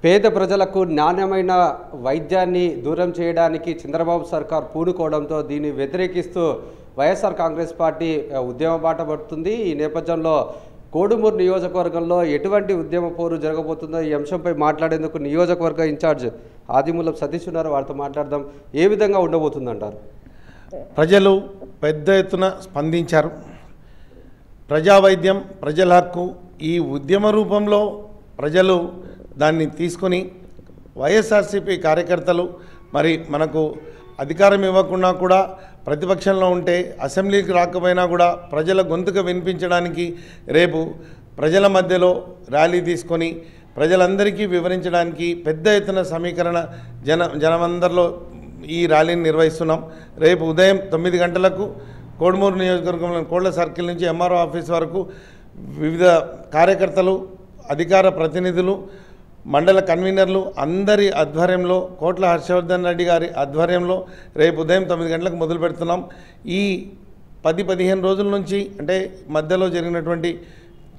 పేద ప్రజలకు నాణ్యమైన వైద్యాన్ని దూరం చేయడానికి చంద్రబాబు సర్కార్ పూనుకోవడంతో దీన్ని వ్యతిరేకిస్తూ వైఎస్ఆర్ కాంగ్రెస్ పార్టీ ఉద్యమ బాట పడుతుంది। ఈ నేపథ్యంలో కోడుమూరు నియోజకవర్గంలో ఎటువంటి ఉద్యమ పోరు జరగబోతుందో ఈ అంశంపై మాట్లాడేందుకు నియోజకవర్గ ఇన్ఛార్జ్ ఆదిమూలపు సతీష్ ఉన్నారు। వారితో మాట్లాడదాం। ఏ విధంగా ఉండబోతుందంటారు? ప్రజలు పెద్ద ఎత్తున స్పందించారు। ప్రజా వైద్యం ప్రజల హక్కు ఈ ఉద్యమ రూపంలో ప్రజలు దాన్ని తీసుకొని వైఎస్ఆర్సీపీ కార్యకర్తలు మరి మనకు అధికారం ఇవ్వకుండా కూడా ప్రతిపక్షంలో ఉంటే అసెంబ్లీకి రాకపోయినా కూడా ప్రజల గొంతుక వినిపించడానికి రేపు ప్రజల మధ్యలో ర్యాలీ తీసుకొని ప్రజలందరికీ వివరించడానికి పెద్ద ఎత్తున సమీకరణ జనమందరిలో ఈ ర్యాలీని నిర్వహిస్తున్నాం। రేపు ఉదయం 9 గంటలకు కోడుమూరు నియోజకవర్గంలో కోళ్ల సర్కిల్ నుంచి ఎంఆర్ఓ ఆఫీస్ వరకు వివిధ కార్యకర్తలు అధికార ప్రతినిధులు మండల కన్వీనర్లు అందరి ఆధ్వర్యంలో కోట్ల హర్షవర్ధన్ రెడ్డి గారి ఆధ్వర్యంలో రేపు ఉదయం 9 గంటలకు మొదలు పెడుతున్నాం। ఈ 10-15 రోజుల నుంచి అంటే మధ్యలో జరిగినటువంటి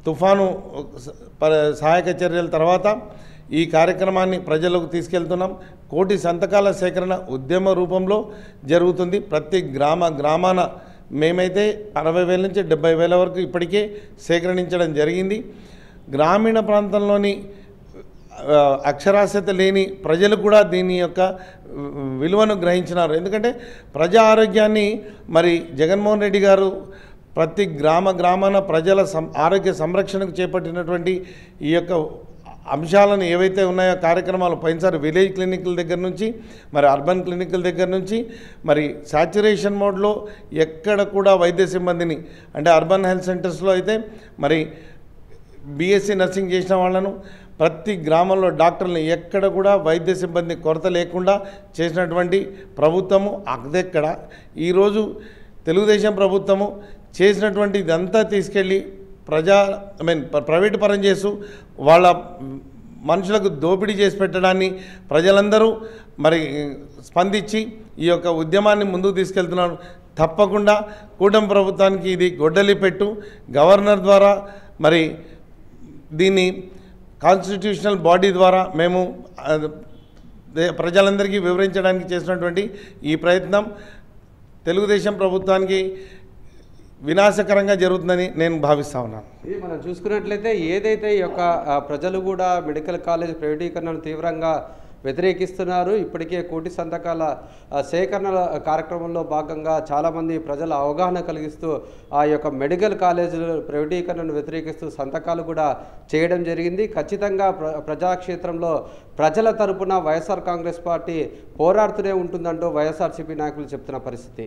తుఫాను సహాయక చర్యల తర్వాత ఈ కార్యక్రమాన్ని ప్రజలకు తీసుకెళ్తున్నాం। 1 కోటి సంతకాల సేకరణ ఉద్యమ రూపంలో జరుగుతుంది। ప్రతి గ్రామాన మేమైతే 60,000 నుంచి 70,000 వరకు ఇప్పటికే సేకరించడం జరిగింది। గ్రామీణ ప్రాంతంలోని అక్షరాస్యత లేని ప్రజలు కూడా దీని యొక్క విలువను గ్రహించినారు। ఎందుకంటే ప్రజా ఆరోగ్యాన్ని మరి జగన్మోహన్ రెడ్డి గారు ప్రతి గ్రామాన ప్రజల ఆరోగ్య సంరక్షణకు చేపట్టినటువంటి ఈ యొక్క అంశాలను ఏవైతే ఉన్నాయో కార్యక్రమాలు పోయినసారి విలేజ్ క్లినిక్ల దగ్గర నుంచి మరి అర్బన్ క్లినిక్ల దగ్గర నుంచి మరి సాచురేషన్ మోడ్లో ఎక్కడ కూడా వైద్య సిబ్బందిని అంటే అర్బన్ హెల్త్ సెంటర్స్లో అయితే మరి బీఎస్సీ నర్సింగ్ చేసిన వాళ్ళను ప్రతి గ్రామంలో డాక్టర్లను ఎక్కడ కూడా వైద్య సిబ్బంది కొరత లేకుండా చేసినటువంటి ప్రభుత్వము అదెక్కడ ఈరోజు తెలుగుదేశం ప్రభుత్వము చేసినటువంటి ఇదంతా తీసుకెళ్ళి ప్రైవేటు పరం చేస్తూ వాళ్ళ మనుషులకు దోపిడీ చేసి పెట్టడాన్ని ప్రజలందరూ మరి స్పందించి ఈ యొక్క ఉద్యమాన్ని ముందుకు తీసుకెళ్తున్నారు। తప్పకుండా కూటమి ప్రభుత్వానికి ఇది గొడ్డలి పెట్టు గవర్నర్ ద్వారా మరి దీన్ని కాన్స్టిట్యూషనల్ బాడీ ద్వారా మేము ప్రజలందరికీ వివరించడానికి చేసినటువంటి ఈ ప్రయత్నం తెలుగుదేశం ప్రభుత్వానికి వినాశకరంగా జరుగుతుందని నేను భావిస్తా ఉన్నాను। ఇది మనం చూసుకున్నట్లయితే ఏదైతే ఈ యొక్క ప్రజలు కూడా మెడికల్ కాలేజ్ ప్రైవేటీకరణను తీవ్రంగా వ్యతిరేకిస్తున్నారు। ఇప్పటికే 1 కోటి సంతకాల సేకరణ కార్యక్రమంలో భాగంగా చాలామంది ప్రజల అవగాహన కలిగిస్తూ ఆ యొక్క మెడికల్ కాలేజీల ప్రైవేటీకరణను వ్యతిరేకిస్తూ సంతకాలు కూడా చేయడం జరిగింది। ఖచ్చితంగా ప్రజాక్షేత్రంలో ప్రజల తరపున వైఎస్ఆర్ కాంగ్రెస్ పార్టీ పోరాడుతూనే ఉంటుందంటూ వైఎస్ఆర్సీపీ నాయకులు చెప్తున్న పరిస్థితి।